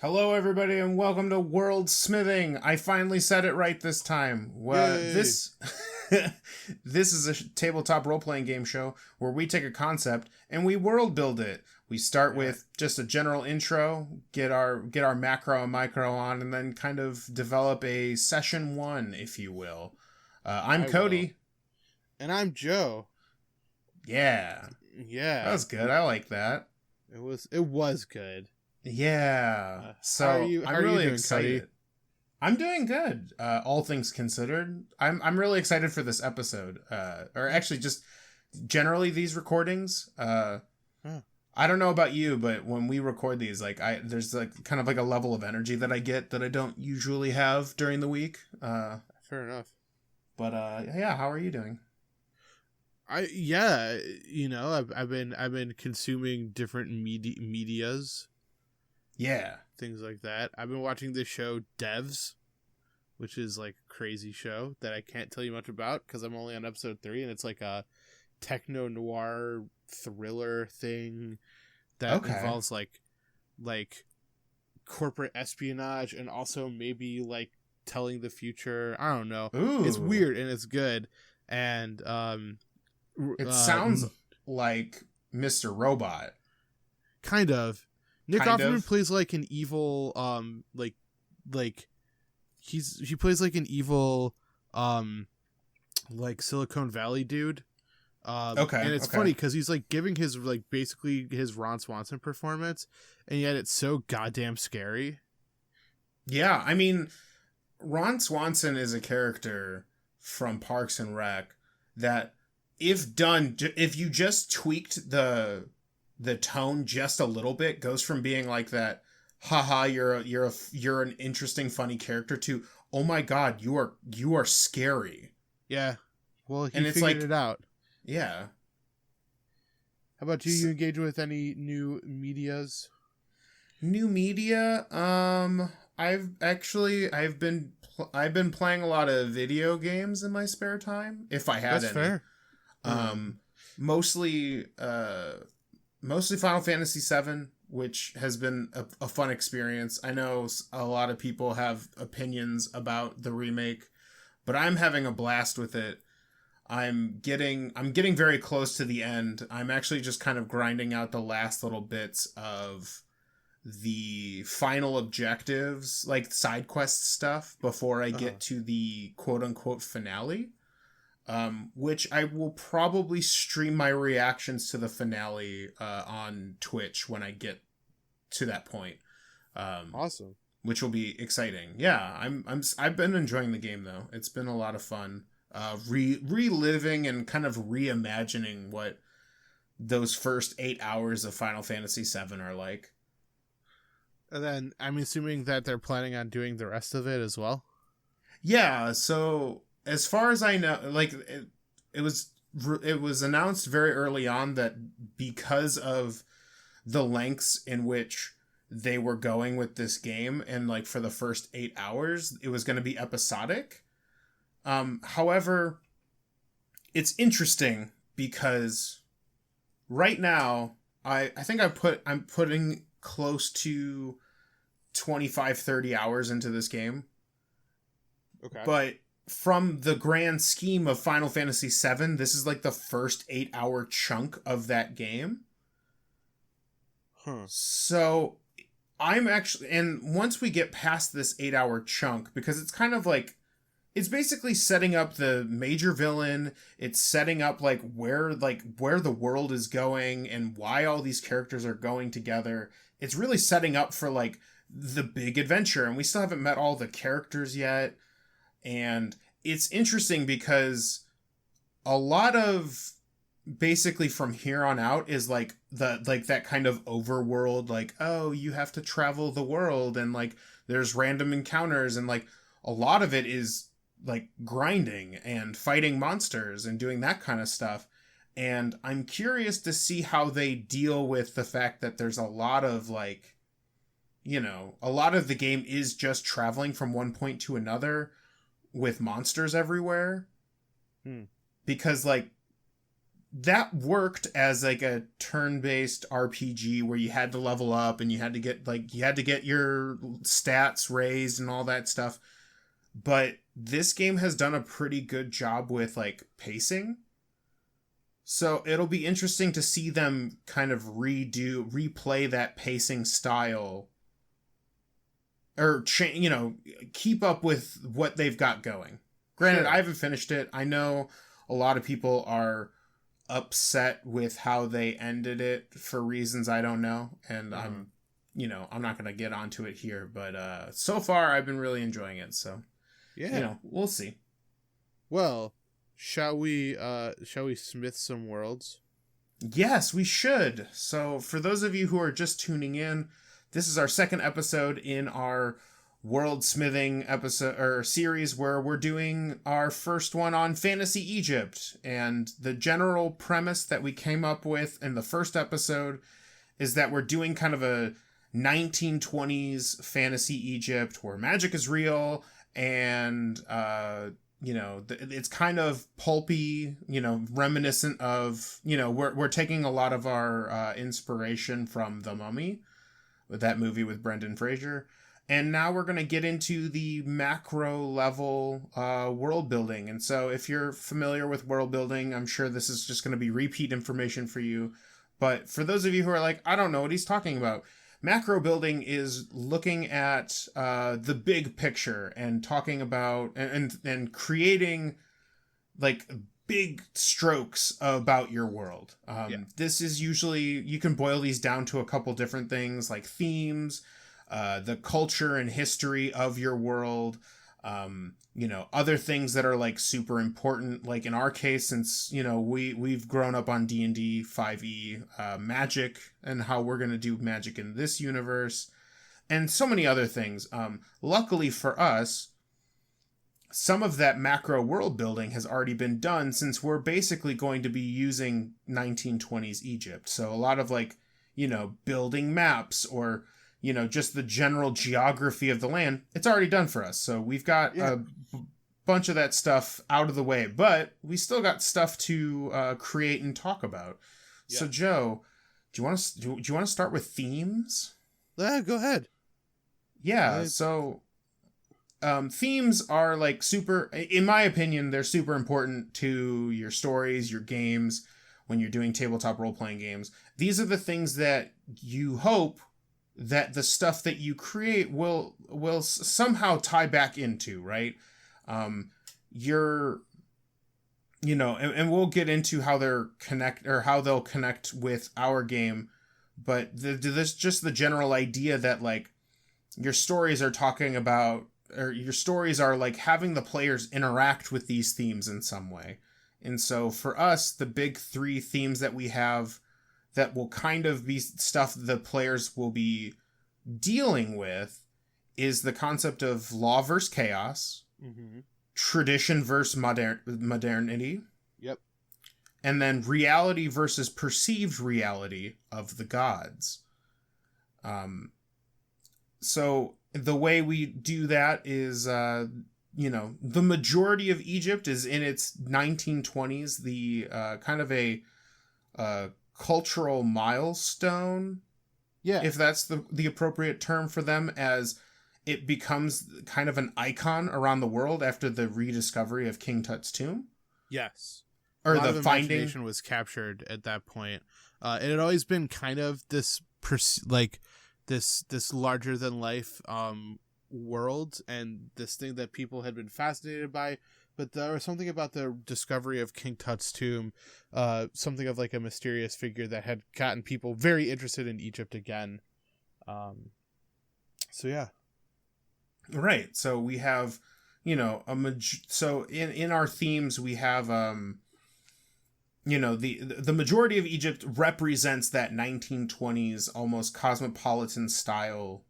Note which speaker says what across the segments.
Speaker 1: Hello, everybody, and welcome to World Smithing. I finally said it right this time.
Speaker 2: Yay!
Speaker 1: This is a tabletop role-playing game show where we take a concept and we world build it. We start
Speaker 2: Yeah,
Speaker 1: with just a general intro, get our macro and micro on, and then kind of develop a session one, if you will. I'm
Speaker 2: I will.
Speaker 1: Cody.
Speaker 2: And I'm Joe.
Speaker 1: Yeah, that
Speaker 2: Yeah,
Speaker 1: was good. I like that.
Speaker 2: it was good.
Speaker 1: Yeah.
Speaker 2: How are
Speaker 1: So
Speaker 2: you? How
Speaker 1: I'm
Speaker 2: are you
Speaker 1: really
Speaker 2: doing, Cody?
Speaker 1: excited. I'm doing good. All things considered, I'm really excited for this episode. Or actually, just generally these recordings.
Speaker 2: Huh,
Speaker 1: I don't know about you, but when we record these, there's like kind of like a level of energy that I get that I don't usually have during the week.
Speaker 2: fair enough.
Speaker 1: But yeah, how are you doing?
Speaker 2: Yeah, I've been consuming different medias,
Speaker 1: Yeah.
Speaker 2: things like that. I've been watching this show Devs, which is like a crazy show that I can't tell you much about because I'm only on episode 3, and it's like a techno noir thriller thing that
Speaker 1: Okay.
Speaker 2: involves like corporate espionage and also maybe like telling the future. I don't know. It's
Speaker 1: Ooh.
Speaker 2: weird and it's good. And
Speaker 1: It sounds like Mr. Robot.
Speaker 2: kind of Nick
Speaker 1: Kind
Speaker 2: Offerman
Speaker 1: of.
Speaker 2: plays like an evil like he plays like an evil like Silicon Valley dude.
Speaker 1: Okay.
Speaker 2: And it's
Speaker 1: Okay.
Speaker 2: funny because he's like giving his like basically his Ron Swanson performance, and yet it's so goddamn scary.
Speaker 1: Yeah. I mean, Ron Swanson is a character from Parks and Rec that, if done, if you just tweaked the tone just a little bit, goes from being like that, haha, you're an interesting, funny character, to, oh my god, you are scary.
Speaker 2: Yeah. Well, he
Speaker 1: And it's
Speaker 2: figured
Speaker 1: like,
Speaker 2: it out.
Speaker 1: yeah.
Speaker 2: How about you?
Speaker 1: S
Speaker 2: You engage with any new medias?
Speaker 1: New media. I've been playing a lot of video games in my spare time, if I had
Speaker 2: That's
Speaker 1: any.
Speaker 2: fair. Hmm.
Speaker 1: Um, mostly mostly Final Fantasy VII, which has been a fun experience. I know a lot of people have opinions about the remake, but I'm having a blast with it. I'm getting very close to the end. I'm actually just kind of grinding out the last little bits of the final objectives, like side quest stuff, before I
Speaker 2: Uh-huh.
Speaker 1: get to the quote unquote finale. Which I will probably stream my reactions to the finale on Twitch when I get to that point, um,
Speaker 2: Awesome.
Speaker 1: which will be exciting. Yeah, I've been enjoying the game though. It's been a lot of fun, reliving and kind of reimagining what those first 8 hours of Final Fantasy VII are like.
Speaker 2: And then I'm assuming that they're planning on doing the rest of it as well.
Speaker 1: Yeah, so as far as I know, like it was it was announced very early on that because of the lengths in which they were going with this game, and like for the first 8 hours it was going to be episodic. However, it's interesting because right now I think I'm putting close to 25-30 hours into this game,
Speaker 2: Okay.
Speaker 1: but from the grand scheme of Final Fantasy VII, this is like the first 8 hour chunk of that game.
Speaker 2: Huh.
Speaker 1: So I'm actually, and once we get past this 8 hour chunk, because it's kind of like, it's basically setting up the major villain. It's setting up like where the world is going and why all these characters are going together. It's really setting up for like the big adventure, and we still haven't met all the characters yet. And it's interesting because a lot of, basically from here on out, is like that kind of overworld, like, oh, you have to travel the world, and like there's random encounters, and like a lot of it is like grinding and fighting monsters and doing that kind of stuff. And I'm curious to see how they deal with the fact that there's a lot of like, a lot of the game is just traveling from one point to another with monsters everywhere.
Speaker 2: Hmm.
Speaker 1: Because like that worked as like a turn-based RPG where you had to level up and you had to get your stats raised and all that stuff. But this game has done a pretty good job with like pacing. So it'll be interesting to see them kind of replay that pacing style, or keep up with what they've got going. Granted,
Speaker 2: Sure.
Speaker 1: I haven't finished it. I know a lot of people are upset with how they ended it for reasons I don't know, and I'm not going to get onto it here, but so far I've been really enjoying it, so
Speaker 2: Yeah.
Speaker 1: we'll see.
Speaker 2: Well, shall we smith some worlds?
Speaker 1: Yes, we should. So, for those of you who are just tuning in, this is our second episode in our world smithing episode or series where we're doing our first one on Fantasy Egypt. And the general premise that we came up with in the first episode is that we're doing kind of a 1920s Fantasy Egypt where magic is real and it's kind of pulpy, reminiscent of, we're taking a lot of our inspiration from The Mummy, with that movie with Brendan Fraser. And now we're going to get into the macro level world building. And so if you're familiar with world building, I'm sure this is just going to be repeat information for you. But for those of you who are like, I don't know what he's talking about, macro building is looking at the big picture and talking about and creating like big strokes about your world. This is usually, you can boil these down to a couple different things like themes, the culture and history of your world, other things that are like super important. Like in our case, since, we've grown up on D&D 5e, magic and how we're going to do magic in this universe and so many other things. Luckily for us, some of that macro world building has already been done since we're basically going to be using 1920s Egypt. So a lot of like, building maps or, just the general geography of the land, it's already done for us. So we've got a bunch of that stuff out of the way, but we still got stuff to create and talk about. Yeah. So Joe, do you want to start with themes?
Speaker 2: Go ahead.
Speaker 1: Yeah. So themes are like super, in my opinion, they're super important to your stories, your games, when you're doing tabletop role-playing games. These are the things that you hope that the stuff that you create will somehow tie back into, right? And we'll get into how they'll connect with our game, but there's just the general idea that like your stories are talking about, or your stories are like having the players interact with these themes in some way. And so for us, the big three themes that we have that will kind of be stuff the players will be dealing with is the concept of law versus chaos, tradition versus modernity.
Speaker 2: Yep.
Speaker 1: And then reality versus perceived reality of the gods. So the way we do that is, the majority of Egypt is in its 1920s, the kind of a cultural milestone, if that's the appropriate term for them, as it becomes kind of an icon around the world after the rediscovery of King Tut's tomb.
Speaker 2: Yes.
Speaker 1: Or
Speaker 2: a lot
Speaker 1: the
Speaker 2: of
Speaker 1: finding
Speaker 2: imagination was captured at that point. It had always been kind of this this larger than life world and this thing that people had been fascinated by, but there was something about the discovery of King Tut's tomb, something of like a mysterious figure that had gotten people very interested in Egypt again. So yeah.
Speaker 1: Right. So we have, so in our themes we have the majority of Egypt represents that 1920s almost cosmopolitan style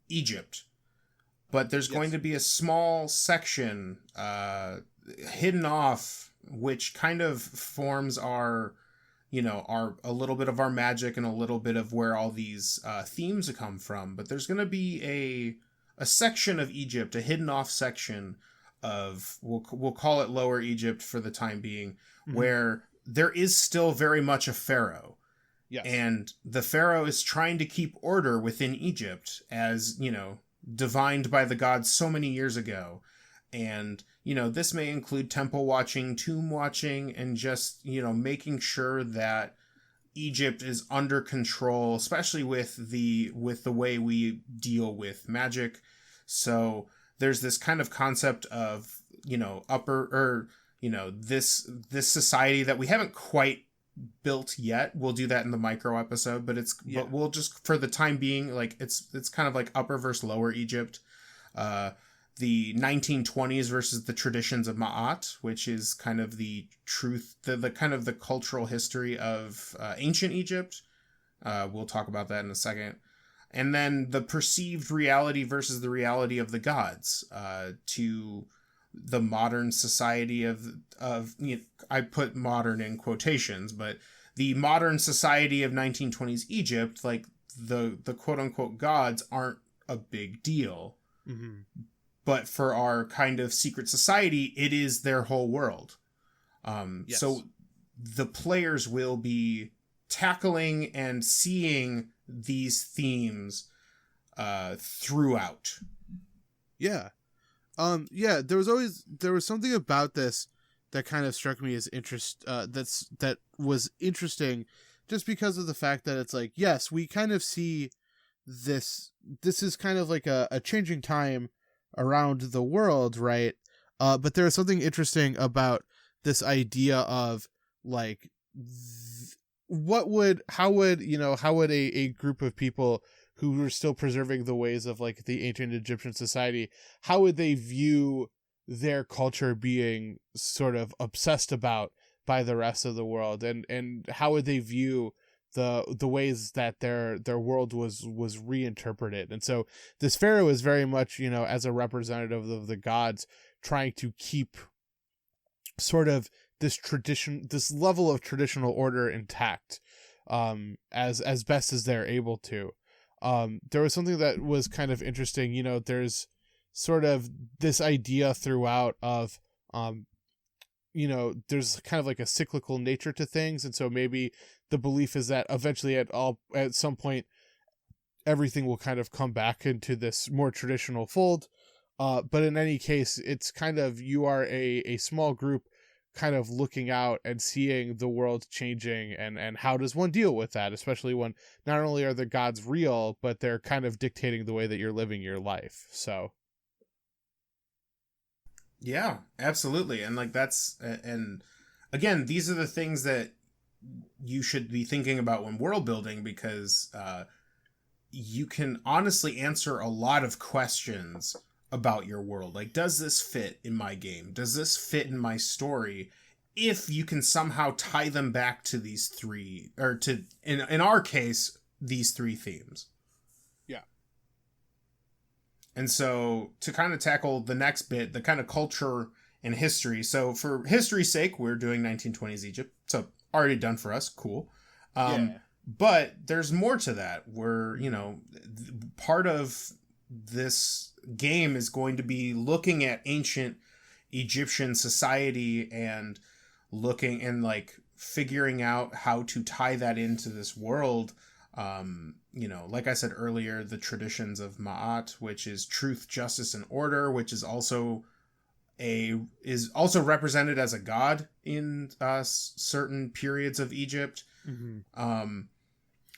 Speaker 1: Egypt. But there's going to be a small section hidden off which kind of forms our a little bit of our magic and a little bit of where all these themes come from. But there's going to be a section of Egypt, a hidden off section of, we'll call it Lower Egypt for the time being, where there is still very much a pharaoh.
Speaker 2: Yes.
Speaker 1: And the pharaoh is trying to keep order within Egypt, as, divined by the gods so many years ago. And, this may include temple watching, tomb watching, and just, making sure that Egypt is under control, especially with the way we deal with magic. So there's this kind of concept of, this society that we haven't quite built yet. We'll do that in the micro episode, but but we'll just, for the time being, like it's kind of like Upper versus Lower Egypt. The 1920s versus the traditions of Ma'at, which is kind of the truth, the kind of the cultural history of ancient Egypt. We'll talk about that in a second. And then the perceived reality versus the reality of the gods, to the modern society of I put modern in quotations, but the modern society of 1920s Egypt, like the quote unquote gods aren't a big deal.
Speaker 2: Mm-hmm.
Speaker 1: But for our kind of secret society, it is their whole world.
Speaker 2: Yes.
Speaker 1: So the players will be tackling and seeing these themes throughout.
Speaker 2: Yeah. There was something about this that kind of struck me as that was interesting, just because of the fact that it's like, yes, we kind of see this is kind of like a changing time around the world, right? But there is something interesting about this idea of like, how would a group of people who were still preserving the ways of like the ancient Egyptian society, how would they view their culture being sort of obsessed about by the rest of the world, and how would they view the ways that their world was reinterpreted? And so this pharaoh is very much, as a representative of the gods, trying to keep sort of this level of traditional order intact, as best as they're able to. There was something that was kind of interesting. There's sort of this idea throughout of, there's kind of like a cyclical nature to things. And so maybe the belief is that eventually at some point, everything will kind of come back into this more traditional fold. But in any case, it's kind of, you are a small group kind of looking out and seeing the world changing, and how does one deal with that, especially when not only are the gods real, but they're kind of dictating the way that you're living your life. So
Speaker 1: yeah, absolutely. And like and again, these are the things that you should be thinking about when world building, because you can honestly answer a lot of questions about your world. Like, does this fit in my game? Does this fit in my story? If you can somehow tie them back to these three, or to, in our case, these three themes.
Speaker 2: Yeah.
Speaker 1: And so to kind of tackle the next bit, the kind of culture and history. So for history's sake, we're doing 1920s Egypt. So already done for us. Cool. But there's more to that. We're, part of this game is going to be looking at ancient Egyptian society and looking and like figuring out how to tie that into this world. Like I said earlier, the traditions of Ma'at, which is truth, justice, and order, which is also represented as a god in certain periods of Egypt.
Speaker 2: Mm-hmm.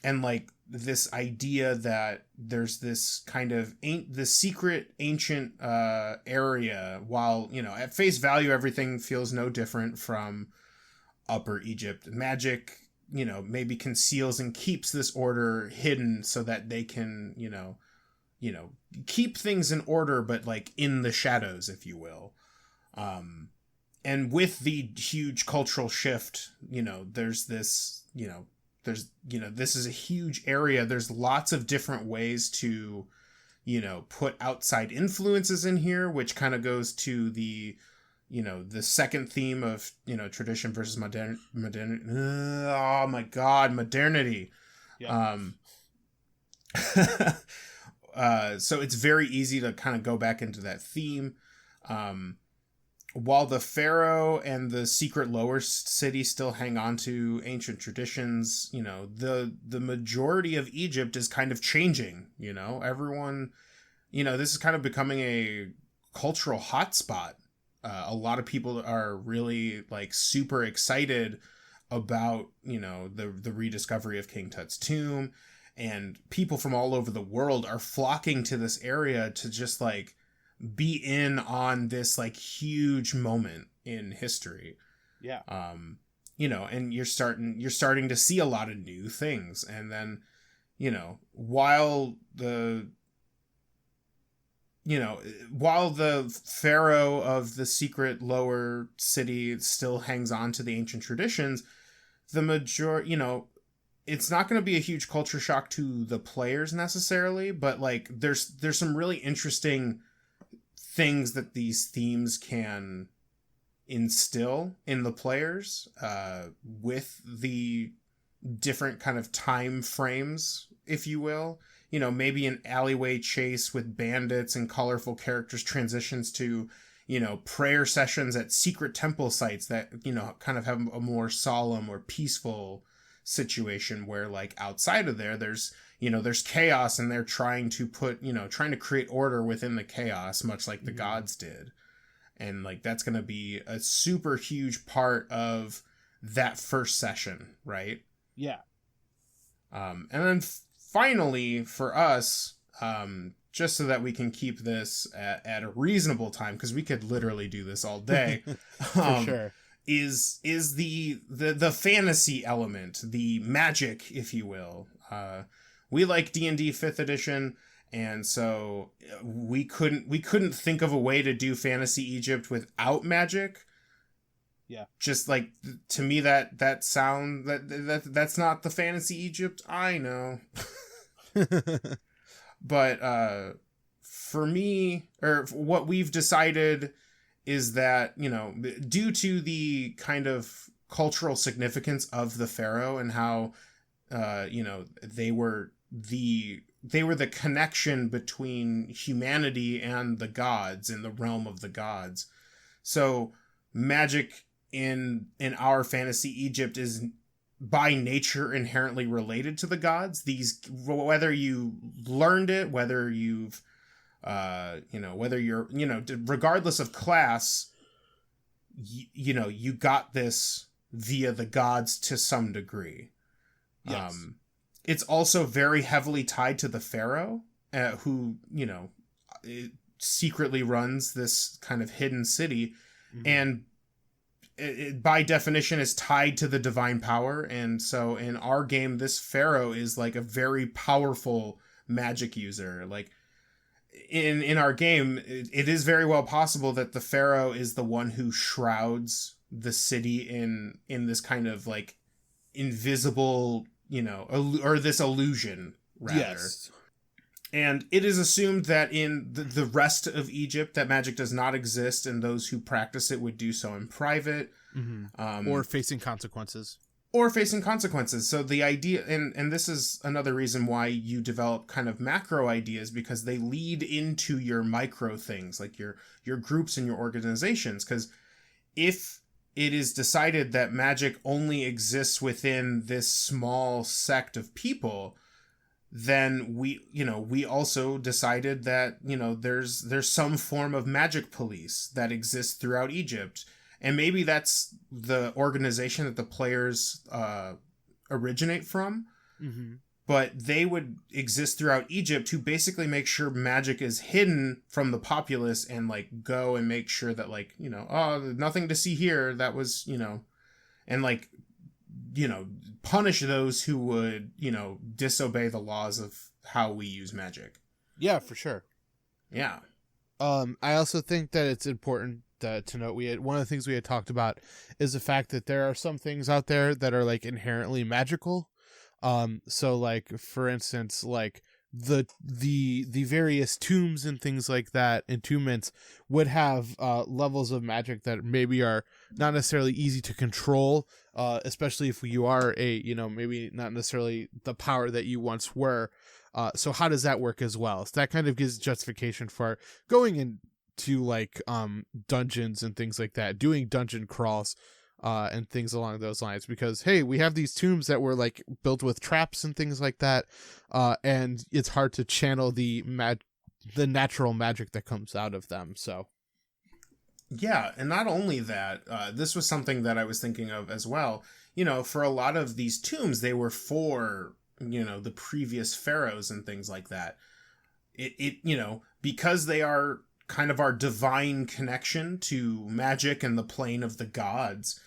Speaker 1: And like this idea that there's this kind of this secret ancient area, while at face value everything feels no different from Upper Egypt. Magic maybe conceals and keeps this order hidden so that they can keep things in order, but like in the shadows, if you will. And with the huge cultural shift, there's this this is a huge area. There's lots of different ways to, put outside influences in here, which kind of goes to the, the second theme of, tradition versus modernity. Oh my God, modernity.
Speaker 2: Yeah.
Speaker 1: So it's very easy to kind of go back into that theme. while the pharaoh and the secret lower city still hang on to ancient traditions, you know, the majority of Egypt is kind of changing. You know, everyone, you know, this is kind of becoming a cultural hotspot. A lot of people are really like super excited about, you know, the rediscovery of King Tut's tomb, and people from all over the world are flocking to this area to just like be in on this like huge moment in history.
Speaker 2: Yeah.
Speaker 1: You know, and you're starting to see a lot of new things. And then, you know, while the pharaoh of the secret lower city still hangs on to the ancient traditions, you know, it's not going to be a huge culture shock to the players necessarily, but like there's some really interesting things that these themes can instill in the players, with the different kind of time frames, if you will. You know, maybe an alleyway chase with bandits and colorful characters transitions to, you know, prayer sessions at secret temple sites that, you know, kind of have a more solemn or peaceful situation where like outside of there's, you know, there's chaos and they're trying to create order within the chaos, much like the gods did. And like that's going to be a super huge part of that first session, right?
Speaker 2: Yeah.
Speaker 1: And then finally for us, just so that we can keep this at a reasonable time, because we could literally do this all day.
Speaker 2: For sure.
Speaker 1: Is the fantasy element, the magic, if you will. We like D&D 5th edition, and so we couldn't think of a way to do fantasy Egypt without magic.
Speaker 2: Yeah. Just
Speaker 1: like, to me, that's not the fantasy Egypt. I know. But for me, or what we've decided is that, you know, due to the kind of cultural significance of the pharaoh and how, you know, they were the connection between humanity and the gods in the realm of the gods. So magic in our fantasy Egypt is by nature inherently related to the gods. These, whether you learned it, whether you've you know, whether you're, you know, regardless of class, you know, you got this via the gods to some degree.
Speaker 2: Yes.
Speaker 1: It's also very heavily tied to the pharaoh, who, you know, secretly runs this kind of hidden city, and it by definition is tied to the divine power. And so in our game, this pharaoh is like a very powerful magic user. Like in our game, it is very well possible that the pharaoh is the one who shrouds the city in this kind of like invisible, you know, or this illusion rather.
Speaker 2: Yes.
Speaker 1: And it is assumed that in the rest of Egypt that magic does not exist, and those who practice it would do so in private.
Speaker 2: Or facing consequences.
Speaker 1: So the idea, and this is another reason why you develop kind of macro ideas, because they lead into your micro things, like your groups and your organizations. Because if it is decided that magic only exists within this small sect of people, then we also decided that, you know, there's some form of magic police that exists throughout Egypt. And maybe that's the organization that the players originate from. But they would exist throughout Egypt to basically make sure magic is hidden from the populace, and like go and make sure that, like, you know, oh, nothing to see here. That was, you know, and like, you know, punish those who would, you know, disobey the laws of how we use magic.
Speaker 2: Yeah, for sure.
Speaker 1: Yeah.
Speaker 2: I also think that it's important to note, one of the things we had talked about is the fact that there are some things out there that are like inherently magical. So like, for instance, like the various tombs and things like that, entombments would have levels of magic that maybe are not necessarily easy to control, especially if you are maybe not necessarily the power that you once were. So how does that work as well? So that kind of gives justification for going in like dungeons and things like that, doing dungeon crawls and things along those lines, because hey, we have these tombs that were like built with traps and things like that, and it's hard to channel the natural magic that comes out of them. So
Speaker 1: yeah, and not only that, this was something that I was thinking of as well. You know, for a lot of these tombs, they were for, you know, the previous pharaohs and things like that. It you know, because they are kind of our divine connection to magic and the plane of the gods,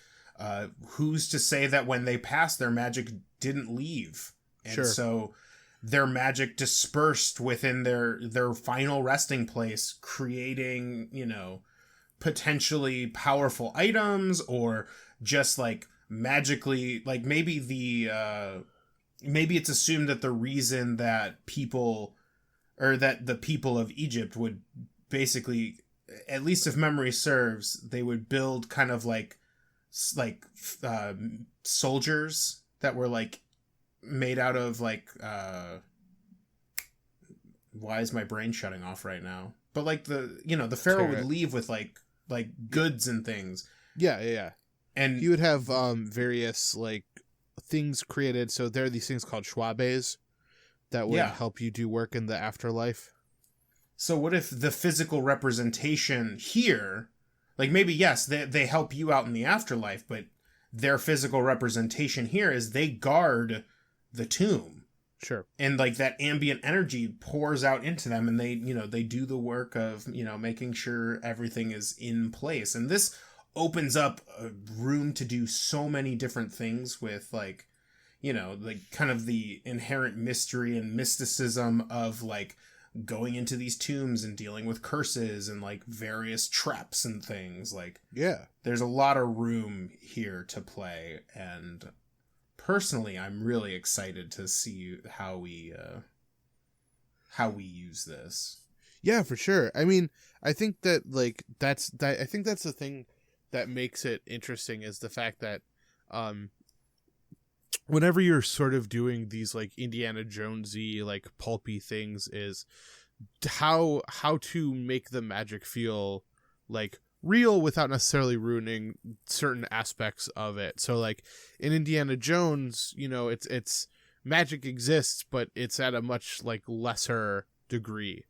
Speaker 1: who's to say that when they passed, their magic didn't leave? And
Speaker 2: sure.
Speaker 1: so their magic dispersed within their final resting place, creating, you know, potentially powerful items, or just like magically, like maybe maybe it's assumed that the reason that people, or that the people of Egypt would basically, at least if memory serves, they would build kind of like soldiers that were like made out of like why is my brain shutting off right now? But like the, you know, the pharaoh would leave with like goods and things.
Speaker 2: Yeah.
Speaker 1: And
Speaker 2: he would have various like things created. So there are these things called schwabes that would help you do work in the afterlife.
Speaker 1: So what if the physical representation here, like maybe, yes, they help you out in the afterlife, but their physical representation here is they guard the tomb.
Speaker 2: Sure.
Speaker 1: And like that ambient energy pours out into them, and they, you know, they do the work of, you know, making sure everything is in place. And this opens up a room to do so many different things with, like, you know, like kind of the inherent mystery and mysticism of like going into these tombs and dealing with curses and like various traps and things. Like,
Speaker 2: yeah,
Speaker 1: there's a lot of room here to play, and personally I'm really excited to see how we use this.
Speaker 2: Yeah, for sure. I mean, I think that like I think that's the thing that makes it interesting, is the fact that whenever you're sort of doing these like Indiana Jonesy, like pulpy things, is how to make the magic feel like real without necessarily ruining certain aspects of it. So like in Indiana Jones, you know, it's magic exists, but it's at a much like lesser degree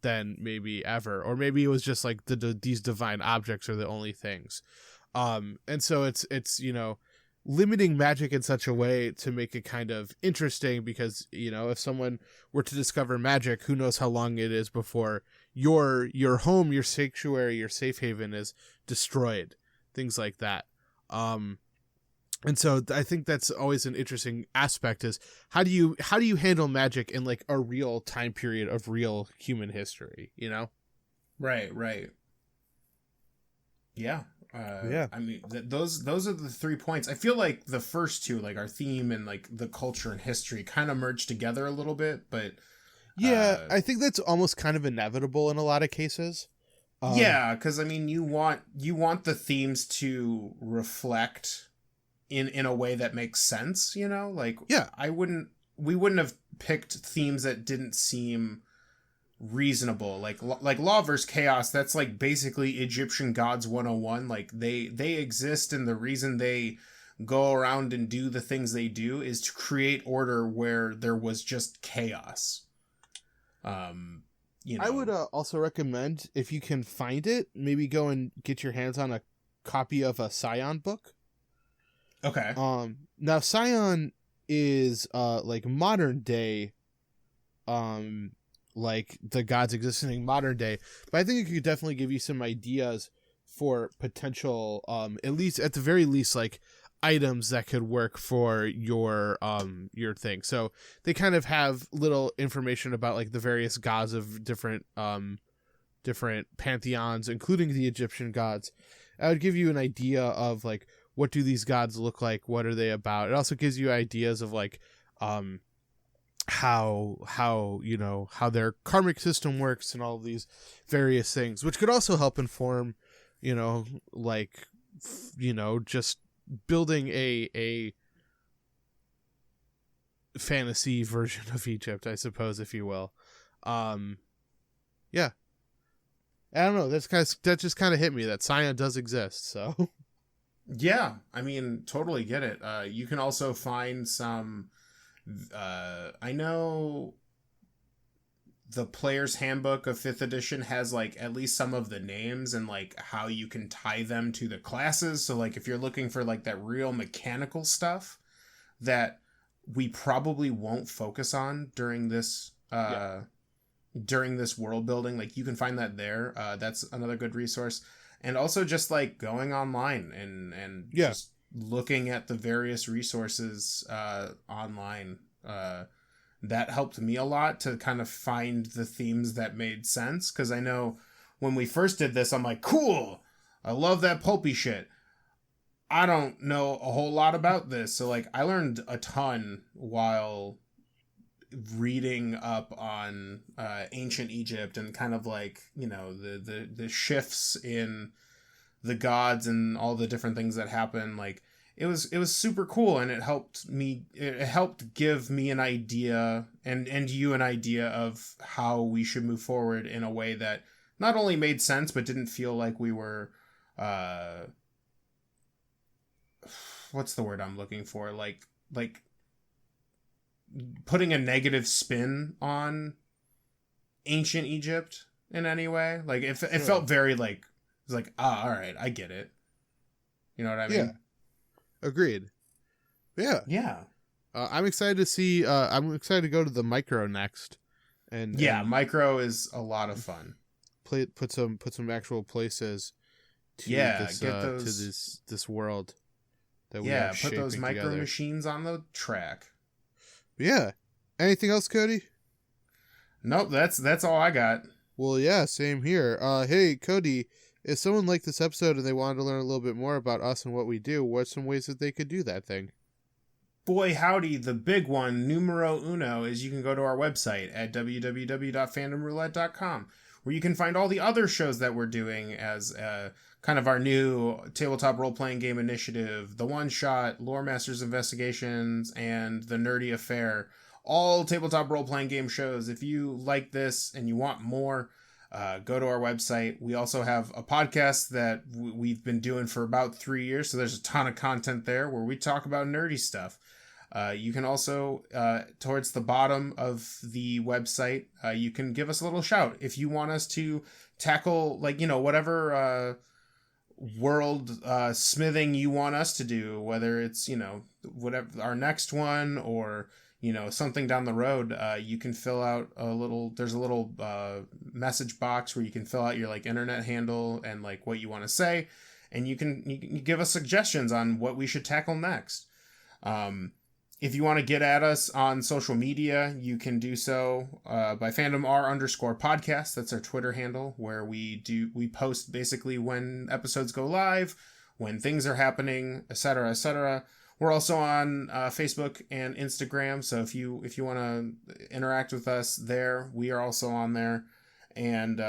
Speaker 2: than maybe ever, or maybe it was just like these divine objects are the only things. And so it's, you know, limiting magic in such a way to make it kind of interesting, because, you know, if someone were to discover magic, who knows how long it is before your home, your sanctuary, your safe haven is destroyed, things like that. And so I think that's always an interesting aspect, is how do you handle magic in like a real time period of real human history, you know?
Speaker 1: Right. Yeah. I mean, those are the 3 points. I feel like the first two, like our theme and like the culture and history, kind of merge together a little bit, but
Speaker 2: yeah, I think that's almost kind of inevitable in a lot of cases.
Speaker 1: Yeah, because I mean, you want the themes to reflect in a way that makes sense, you know? Like,
Speaker 2: yeah,
Speaker 1: we wouldn't have picked themes that didn't seem reasonable, like law versus chaos. That's like basically Egyptian gods 101. Like they exist, and the reason they go around and do the things they do is to create order where there was just chaos. You know,
Speaker 2: I would also recommend, if you can find it, maybe go and get your hands on a copy of a Scion book.
Speaker 1: Okay.
Speaker 2: Now Scion is like modern day, like the gods existing in modern day, but I think it could definitely give you some ideas for potential, at the very least, like items that could work for your thing. So they kind of have little information about like the various gods of different pantheons, including the Egyptian gods. I would give you an idea of like, what do these gods look like? What are they about? It also gives you ideas of like, how you know, how their karmic system works and all of these various things, which could also help inform, you know, like, you know, just building a fantasy version of Egypt, I suppose, if you will. Yeah. I don't know. That just kind of hit me that Scion does exist. So
Speaker 1: Yeah, I mean, totally get it. You can also find some. I know the Player's Handbook of 5th edition has like at least some of the names and like how you can tie them to the classes. So like if you're looking for like that real mechanical stuff that we probably won't focus on during this during this world building, like you can find that there. That's another good resource. And also just like going online and just looking at the various resources online. That helped me a lot to kind of find the themes that made sense. Because I know when we first did this, I'm like, cool, I love that pulpy shit. I don't know a whole lot about this. So like I learned a ton while reading up on ancient Egypt and kind of like, you know, the shifts in the gods and all the different things that happen. Like it was super cool, and it helped give me an idea and you an idea of how we should move forward in a way that not only made sense but didn't feel like we were what's the word I'm looking for, like putting a negative spin on ancient Egypt in any way. Like it felt very like, it was like, all right, I get it. You know what I mean?
Speaker 2: Yeah. Agreed. Yeah. I'm excited to see. I'm excited to go to the micro next. And
Speaker 1: micro is a lot of fun.
Speaker 2: Put some actual places to this world that we are
Speaker 1: put those micro
Speaker 2: together.
Speaker 1: machines on the track.
Speaker 2: Yeah. Anything else, Cody?
Speaker 1: Nope, that's all I got.
Speaker 2: Well, yeah, same here. Hey, Cody, if someone liked this episode and they wanted to learn a little bit more about us and what we do, what's some ways that they could do that thing?
Speaker 1: Boy, howdy, the big one, numero uno, is you can go to our website at www.fandomroulette.com, where you can find all the other shows that we're doing as kind of our new tabletop role-playing game initiative, The One Shot, Lore Masters Investigations, and The Nerdy Affair. All tabletop role-playing game shows. If you like this and you want more, go to our website. We also have a podcast that we've been doing for about 3 years, so there's a ton of content there where we talk about nerdy stuff. You can also, towards the bottom of the website, you can give us a little shout if you want us to tackle, like, you know, whatever world smithing you want us to do, whether it's, you know, whatever our next one or, you know, something down the road. You can fill out there's a little message box where you can fill out your like internet handle and like what you want to say, and you can give us suggestions on what we should tackle next. If you want to get at us on social media, you can do so by fandomr_podcast. That's our Twitter handle, where we post basically when episodes go live, when things are happening, etc., etc. We're also on Facebook and Instagram, so if you want to interact with us there, we are also on there. And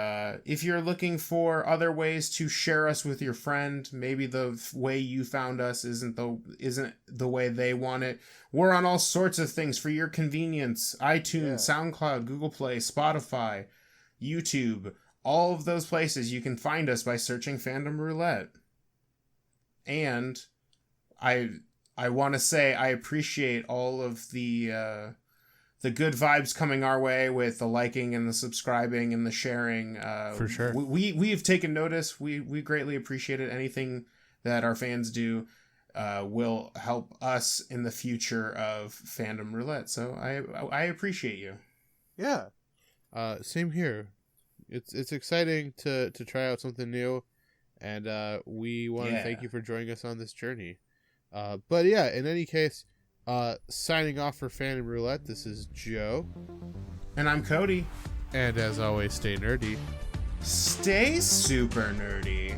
Speaker 1: if you're looking for other ways to share us with your friend, maybe the way you found us isn't the way they want it, we're on all sorts of things for your convenience. iTunes, SoundCloud, Google Play, Spotify, YouTube, all of those places you can find us by searching Fandom Roulette. And I want to say I appreciate all of the good vibes coming our way with the liking and the subscribing and the sharing.
Speaker 2: For sure.
Speaker 1: We've taken notice. We greatly appreciate it. Anything that our fans do will help us in the future of Fandom Roulette. So I appreciate you.
Speaker 2: Yeah. Same here. It's exciting to try out something new, and we want to thank you for joining us on this journey. But yeah, in any case, signing off for Fandom Roulette, this is Joe.
Speaker 1: And I'm Cody.
Speaker 2: And as always, stay nerdy.
Speaker 1: Stay super nerdy.